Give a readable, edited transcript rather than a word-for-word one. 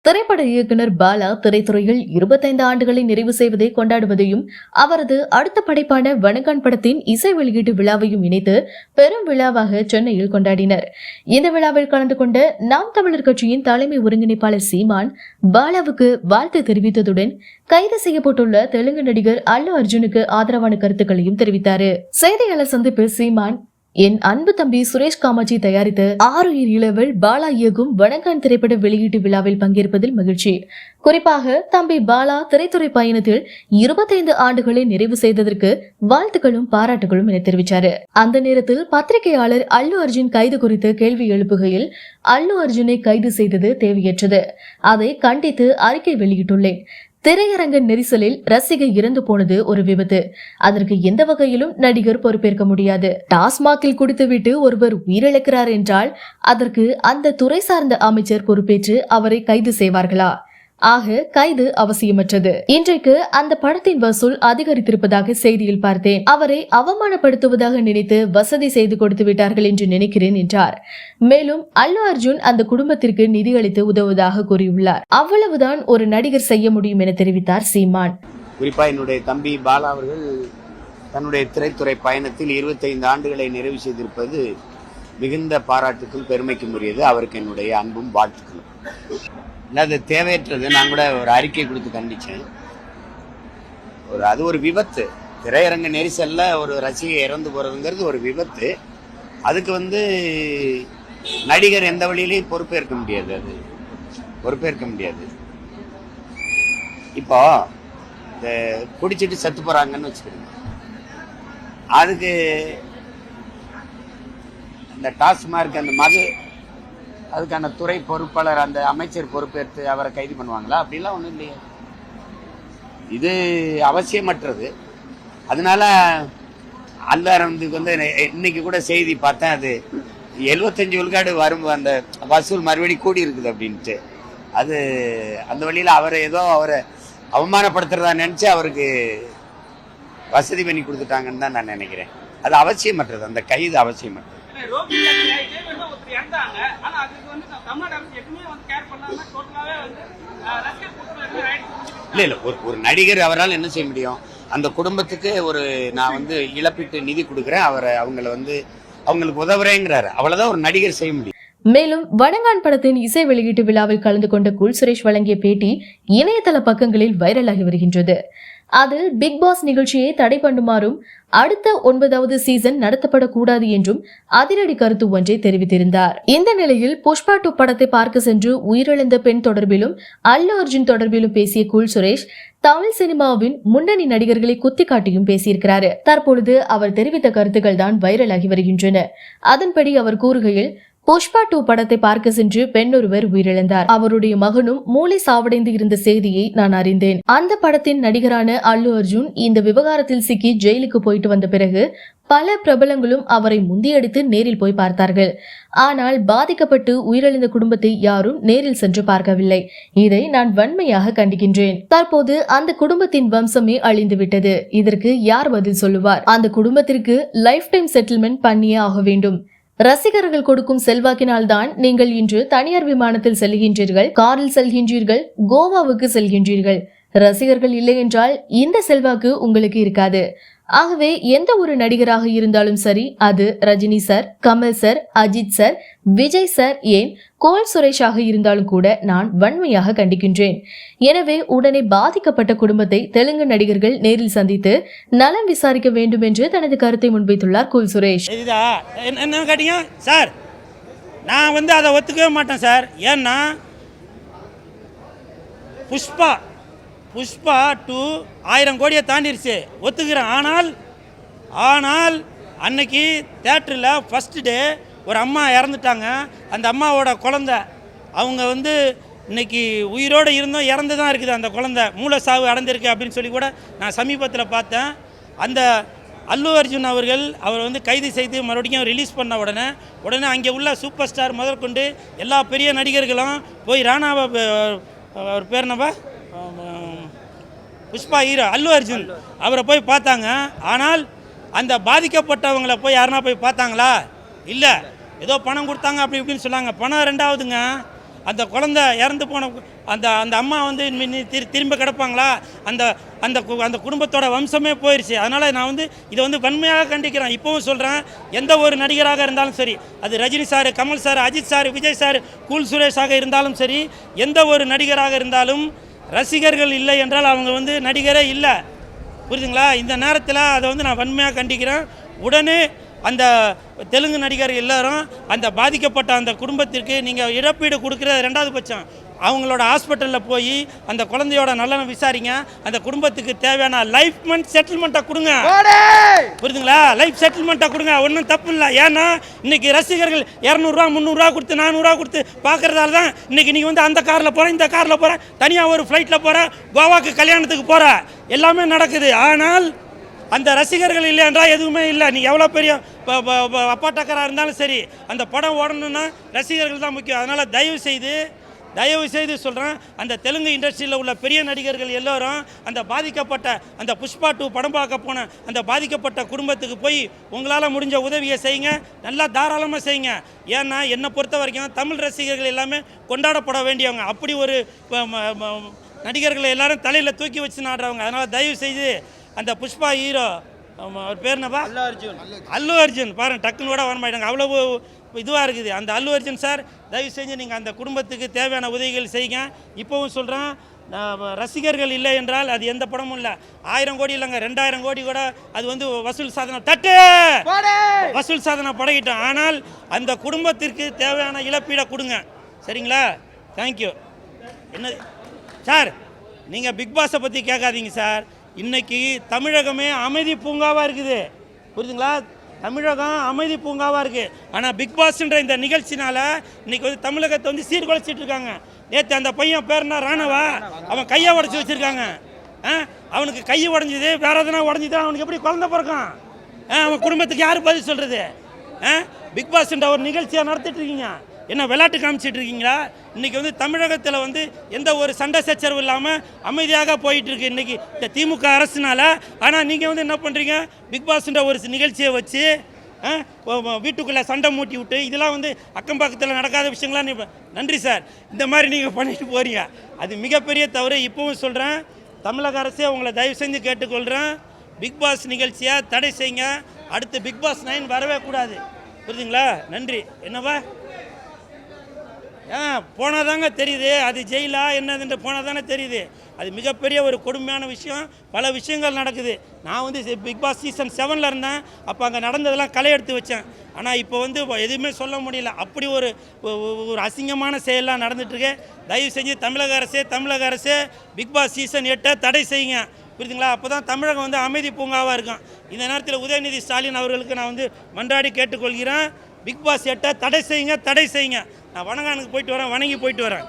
திரைப்பட இயக்குனர் பாலா திரைத்துறையில் 25 ஆண்டுகளை நிறைவு செய்வதை கொண்டாடுவதையும் அவரது அடுத்த படைப்பான வணங்கான் படத்தின் இசை வெளியீட்டு விழாவையும் இணைத்து பெரும் விழாவாக சென்னையில் கொண்டாடினர். இந்த விழாவில் கலந்து கொண்ட நாம் தமிழர் கட்சியின் தலைமை ஒருங்கிணைப்பாளர் சீமான் பாலாவுக்கு வாழ்த்து தெரிவித்ததுடன் கைது செய்யப்பட்டுள்ள தெலுங்கு நடிகர் அல்லு அர்ஜுனுக்கு ஆதரவான கருத்துக்களையும் தெரிவித்தார். செய்தியாளர் சந்திப்பில் சீமான், என் அன்பு தம்பி சுரேஷ் காமாட்சி தயாரித்த 6 இளவல் பாலா இயக்கும் வணங்கான் திரைப்பட வெளியீட்டு விழாவில் பங்கேற்பதில் மகிழ்ச்சி. குறிப்பாக தம்பி பாலா திரைத்துறை பயணத்தில் 25 ஆண்டுகளை நிறைவு செய்ததற்கு வாழ்த்துக்களும் பாராட்டுகளும் என தெரிவித்தார். அந்த நேரத்தில் பத்திரிகையாளர் அல்லு அர்ஜுன் கைது குறித்து கேள்வி எழுப்புகையில், அல்லு அர்ஜுனை கைது செய்தது தேவையற்றது, அதை கண்டித்து அறிக்கை வெளியிட்டுள்ளேன். திரையரங்க நெரிசலில் ரசிகை இறந்து போனது ஒரு விபத்து, அதற்கு எந்த வகையிலும் நடிகர் பொறுப்பேற்க முடியாது. டாஸ்மாகில் குடித்துவிட்டு ஒருவர் உயிரிழக்கிறார் என்றால் அதற்கு அந்த துறை சார்ந்த அமைச்சர் பொறுப்பேற்று அவரை கைது செய்வார்களா? ஆக கைது அவசியமற்றது. இன்றைக்கு அந்த படத்தின் வசூல் அதிகரித்திருப்பதாக செய்தியில் பார்த்தேன். அவரை அவமானப்படுத்துவதாக நினைத்து வசதி செய்து கொடுத்து விட்டார்கள் என்று நினைக்கிறேன் என்றார். மேலும் அல்லு அர்ஜுன் அந்த குடும்பத்திற்கு நிதி அளித்து உதவுவதாக கூறியுள்ளார். அவ்வளவுதான் ஒரு நடிகர் செய்ய முடியும் என தெரிவித்தார் சீமான். குறிப்பா என்னுடைய தம்பி பாலா அவர்கள் தன்னுடைய திரைத்துறை பயணத்தில் 25 ஆண்டுகளை நிறைவு செய்திருப்பது மிகுந்த பாராட்டுக்கும் பெருமைக்கும் உரியது. அவருக்கு என்னுடைய அன்பும் வாழ்த்துக்களும். அது தேவையற்றது. நான் கூட ஒரு அறிக்கை கொடுத்து கண்டிச்சேன். அது ஒரு விபத்து. திரையரங்க நெரிசல்ல ஒரு ரசிகை இறந்து போறதுங்கிறது ஒரு விபத்து. அதுக்கு நடிகர் எந்த வழியிலையும் பொறுப்பேற்க முடியாது. அது பொறுப்பேற்க முடியாது. இப்போ இந்த குடிச்சிட்டு செத்து போறாங்கன்னு வச்சுக்கிறீங்க, அதுக்கு இந்த டாஸ்மார்க் அந்த மது அதுக்கான துறை பொறுப்பாளர் அந்த அமைச்சர் பொறுப்பேற்று அவரை கைது பண்ணுவாங்களா? அப்படிலாம் ஒன்றும் இல்லையே. இது அவசியமற்றது. அதனால அல்லறந்துக்கு இன்னைக்கு கூட செய்தி பார்த்தேன், அது 75 விழுக்காடு வரும் அந்த வசூல் மறுபடி கூடி இருக்குது அப்படின்ட்டு. அது அந்த வழியில் அவரை அவமானப்படுத்துறதா நினைச்சு அவருக்கு வசதி பண்ணி கொடுத்துட்டாங்கன்னு தான் நான் நினைக்கிறேன். அது அவசியமற்றது. அந்த கைது அவசியமற்றது. இல்ல ஒரு நடிகர் அவரால் என்ன செய்ய முடியும்? அந்த குடும்பத்துக்கு நான் இழப்பீட்டு நிதி கொடுக்குறேன், அவங்களுக்கு உதவுறேங்கிறாரு. அவ்வளவுதான் ஒரு நடிகர் செய்ய முடியும். மேலும் வணங்கான் படத்தின் இசை வெளியீட்டு விழாவில் கலந்து கொண்ட குல் சுரேஷ் வழங்கிய பேட்டி இணையதள பக்கங்களில் வைரலாகி வருகின்றது. அதில் பிக் பாஸ் நிகழ்ச்சியை தடை பண்ணுமாறும் அடுத்த 9வது சீசன் நடத்தப்படக்கூடாது என்றும் அதிரடி கருத்து ஒன்றை தெரிவித்திருந்தார். இந்த நிலையில் புஷ்பா 2 படத்தை பார்க்க சென்று உயிரிழந்த பெண் தொடர்பிலும் அல்லு அர்ஜுன் தொடர்பிலும் பேசிய குல் சுரேஷ் தமிழ் சினிமாவின் முன்னணி நடிகர்களை குத்தி காட்டியும் பேசியிருக்கிறார். தற்பொழுது அவர் தெரிவித்த கருத்துக்கள் தான் வைரலாகி வருகின்றன. அதன்படி அவர் கூறுகையில், புஷ்பா 2 படத்தை பார்க்க சென்று பெண் ஒருவர் உயிரிழந்தார். அவருடைய மகனும் மூளை சாவடைந்து இருந்த செய்தியை நான் அறிந்தேன். அந்த படத்தின் நடிகரான அல்லு அர்ஜுன் இந்த விவகாரத்தில் சிக்கி ஜெயிலுக்கு போயிட்டு வந்த பிறகு பல பிரபலங்களும் அவரை முந்தியடித்து நேரில் போய் பார்த்தார்கள். ஆனால் பாதிக்கப்பட்டு உயிரிழந்த குடும்பத்தை யாரும் நேரில் சென்று பார்க்கவில்லை. இதை நான் வன்மையாக கண்டிக்கின்றேன். தற்போது அந்த குடும்பத்தின் வம்சமே அழிந்து விட்டது. இதற்கு யார் பதில் சொல்லுவார்? அந்த குடும்பத்திற்கு லைஃப் டைம் செட்டில்மெண்ட் பண்ணியே ஆக வேண்டும். ரசிகர்கள் கொடுக்கும் செல்வாக்கினால் தான் நீங்கள் இன்று தனியார் விமானத்தில் செல்கின்றீர்கள், காரில் செல்கின்றீர்கள், கோவாவுக்கு செல்கின்றீர்கள். ரசிகர்கள் இல்லை என்றால் இந்த செல்வாக்கு உங்களுக்கு இருக்காது. ஆகவே எந்த ஒரு நடிகராக இருந்தாலும் சரி, அது Rajini sir, Kamal sir, Ajith sir, Vijay sir, ஏன் கோல் சுரேஷாக இருந்தாலும் கூட நான் வன்மையாக கண்டிக்கின்றேன். எனவே உடனே பாதிக்கப்பட்ட குடும்பத்தை தெலுங்கு நடிகர்கள் நேரில் சந்தித்து நலம் விசாரிக்க வேண்டும் என்று தனது கருத்தை முன்வைத்துள்ளார் குல் சுரேஷ். என்ன கேட்டீங்க சார்? நான் அதை ஒத்துக்கவே மாட்டேன் சார். ஏன்னா புஷ்பா 2 1000 கோடியை தாண்டிருச்சு, ஒத்துக்கிறேன். ஆனால் அன்னைக்கு தேட்டரில் ஃபஸ்ட்டு டே ஒரு அம்மா இறந்துட்டாங்க. அந்த அம்மாவோட குழந்தை அவங்க இன்னைக்கு உயிரோடு இருந்தும் இறந்து தான் இருக்குது. அந்த குழந்தை மூளை சாவு அடைந்திருக்கு அப்படின்னு சொல்லி கூட நான் சமீபத்தில் பார்த்தேன். அந்த அல்லு அர்ஜுன் அவர் கைது செய்து மறுபடியும் ரிலீஸ் பண்ண உடனே அங்கே உள்ள சூப்பர் ஸ்டார் முதற்கொண்டு எல்லா பெரிய நடிகர்களும் போய் ராணாவை அவர் பேர் என்னவா புஷ்பா ஹீரோ அல்லு அர்ஜுன் அவரை போய் பார்த்தாங்க. ஆனால் அந்த பாதிக்கப்பட்டவங்களை போய் யாருன்னா போய் பார்த்தாங்களா? இல்லை. ஏதோ பணம் கொடுத்தாங்க அப்படி இப்படின்னு சொன்னாங்க. பணம் ரெண்டாவதுங்க. அந்த குழந்தை இறந்து போன அந்த அந்த அம்மா வந்து திரும்ப கிடப்பாங்களா? அந்த அந்த அந்த குடும்பத்தோட வம்சமே போயிடுச்சு. அதனால் நான் வந்து இதை வந்து வன்மையாக கண்டிக்கிறேன். இப்போவும் சொல்கிறேன், எந்த ஒரு நடிகராக இருந்தாலும் சரி, அது Rajini sir, Kamal sir, Ajith sir, Vijay sir, cool சுரேஷாக இருந்தாலும் சரி, எந்த ஒரு நடிகராக இருந்தாலும் ரசிகர்கள் இல்லை என்றால் அவங்க வந்து நடிகரே இல்லை. புரியுதுங்களா? இந்த நேரத்தில் அதை வந்து நான் வன்மையாக கண்டிக்கிறேன். உடனே அந்த தெலுங்கு நடிகர் எல்லாரும் அந்த பாதிக்கப்பட்ட அந்த குடும்பத்திற்கு நீங்கள் இழப்பீடு கொடுக்குறது ரெண்டாவது பட்சம். அவங்களோட ஹாஸ்பிட்டலில் போய் அந்த குழந்தையோட நலனை விசாரிங்க. அந்த குடும்பத்துக்கு தேவையான லைஃப் செட்டில்மெண்ட்டை கொடுங்க. புரியுதுங்களா? லைஃப் செட்டில்மெண்ட்டை கொடுங்க. ஒன்றும் தப்பு இல்லை. ஏன்னா இன்றைக்கி ரசிகர்கள் 200 300 கொடுத்து 400 கொடுத்து பார்க்குறதால தான் இன்றைக்கி நீங்கள் வந்து அந்த காரில் போகிறேன், இந்த காரில் போகிறேன், தனியாக ஒரு ஃப்ளைட்டில் போகிறேன், கோவாக்கு கல்யாணத்துக்கு போகிற எல்லாமே நடக்குது. ஆனால் அந்த ரசிகர்கள் இல்லை என்றால் எதுவுமே இல்லை. நீ எவ்வளோ பெரிய அப்பாட்டக்கராக இருந்தாலும் சரி, அந்த படம் ஓடணுன்னா ரசிகர்கள் தான் முக்கியம். அதனால் தயவு செய்து சொல்கிறேன், அந்த தெலுங்கு இண்டஸ்ட்ரியில் உள்ள பெரிய நடிகர்கள் எல்லோரும் அந்த பாதிக்கப்பட்ட அந்த புஷ்பா 2 படம் பார்க்க போன அந்த பாதிக்கப்பட்ட குடும்பத்துக்கு போய் உங்களால் முடிஞ்ச உதவியை செய்யுங்க. நல்லா தாராளமாக செய்யுங்க. ஏன்னா என்னை பொறுத்த வரைக்கும் தமிழ் ரசிகர்கள் எல்லாமே கொண்டாடப்பட வேண்டியவங்க. அப்படி ஒரு நடிகர்களை எல்லாரும் தலையில் தூக்கி வச்சு நாடுறவங்க. அதனால் தயவு செய்து அந்த புஷ்பா ஹீரோ அவர் பேர் என்னப்பா? அல்லு அர்ஜுன். பாருங்கள், டக்குன்னு கூட வரமாட்டாங்க, அவ்வளோ இதுவாக இருக்குது. அந்த அல்லு அர்ஜுன் சார், தயவு செஞ்சு நீங்கள் அந்த குடும்பத்துக்கு தேவையான உதவிகள் செய்யுங்க. இப்போவும் சொல்கிறேன், ரசிகர்கள் இல்லை என்றால் அது எந்த படமும் இல்லை. 1000 கோடி இல்லைங்க, 2000 கோடி கூட அது வந்து வசூல் சாதனை வசூல் சாதனை படகிட்டோம். ஆனால் அந்த குடும்பத்திற்கு தேவையான இழப்பீடை கொடுங்க. சரிங்களா? தேங்க்யூ. என்ன சார், நீங்கள் பிக் பாஸை பற்றி கேட்காதீங்க சார். இன்றைக்கி தமிழகமே அமைதி பூங்காவாக இருக்குது. புரியுதுங்களா? தமிழகம் அமைதி பூங்காவாக இருக்குது. ஆனால் பிக் பாஸ்ன்ற இந்த நிகழ்ச்சினால் இன்றைக்கி வந்து தமிழகத்தை வந்து சீர்குலைச்சிட்டு இருக்காங்க. நேற்று அந்த பையன் பேர்னா ராணவா, அவன் கையை உடச்சி வச்சுருக்காங்க. அவனுக்கு கையை உடஞ்சிது, வேறு எதுனா உடஞ்சிது, அவனுக்கு எப்படி குழந்தை பிறக்கும்? அவன் குடும்பத்துக்கு யார் பதில் சொல்கிறது? பிக் பாஸ்ன்ற ஒரு நிகழ்ச்சியாக நடத்திட்டு இருக்கீங்க, என்ன விளையாட்டு காமிச்சிட்டு இருக்கீங்களா? இன்றைக்கி வந்து தமிழகத்தில் வந்து எந்த ஒரு சண்டை சச்சரவு இல்லாமல் அமைதியாக போயிட்டுருக்கு இன்றைக்கி இந்த திமுக அரசுனால. ஆனால் நீங்கள் வந்து என்ன பண்ணுறீங்க? பிக் பாஸ்ன்ற ஒரு நிகழ்ச்சியை வச்சு வீட்டுக்குள்ளே சண்டை மூட்டி விட்டு, இதெல்லாம் வந்து அக்கம் பக்கத்தில் நடக்காத விஷயங்களாம். நன்றி சார், இந்த மாதிரி நீங்கள் பண்ணிட்டு போகிறீங்க, அது மிகப்பெரிய தவறு. இப்போவும் சொல்கிறேன், தமிழக அரசே உங்களை தயவு செஞ்சு கேட்டுக்கொள்கிறேன், பிக் பாஸ் நிகழ்ச்சியை தடை செய்யுங்க. அடுத்து பிக் பாஸ் 9 வரவே கூடாது. புரியுதுங்களா? நன்றி. என்னவா போனால் தாங்க தெரியுது, அது ஜெயிலா என்னதுன்ற போனால் தானே தெரியுது. அது மிகப்பெரிய ஒரு கொடுமையான விஷயம். பல விஷயங்கள் நடக்குது. நான் வந்து பிக் பாஸ் சீசன் 7 இருந்தேன். அப்போ அங்கே நடந்ததெல்லாம் களை எடுத்து வச்சேன். ஆனால் இப்போ வந்து எதுவுமே சொல்ல முடியல. அப்படி ஒரு அசிங்கமான செயலாம் நடந்துட்டுருக்கு. தயவு செஞ்சு தமிழக அரசே பிக் பாஸ் சீசன் 8 தடை செய்யுங்க. புரியுதுங்களா? அப்போ தான் தமிழகம் வந்து அமைதி பூங்காவாக இருக்கும். இந்த நேரத்தில் உதயநிதி ஸ்டாலின் அவர்களுக்கு நான் வந்து மன்றாடி கேட்டுக்கொள்கிறேன், பிக் பாஸ் 8 தடை செய்யுங்க. நான் வணங்கானுக்கு போயிட்டு வரேன், வணங்கி போயிட்டு வரேன்.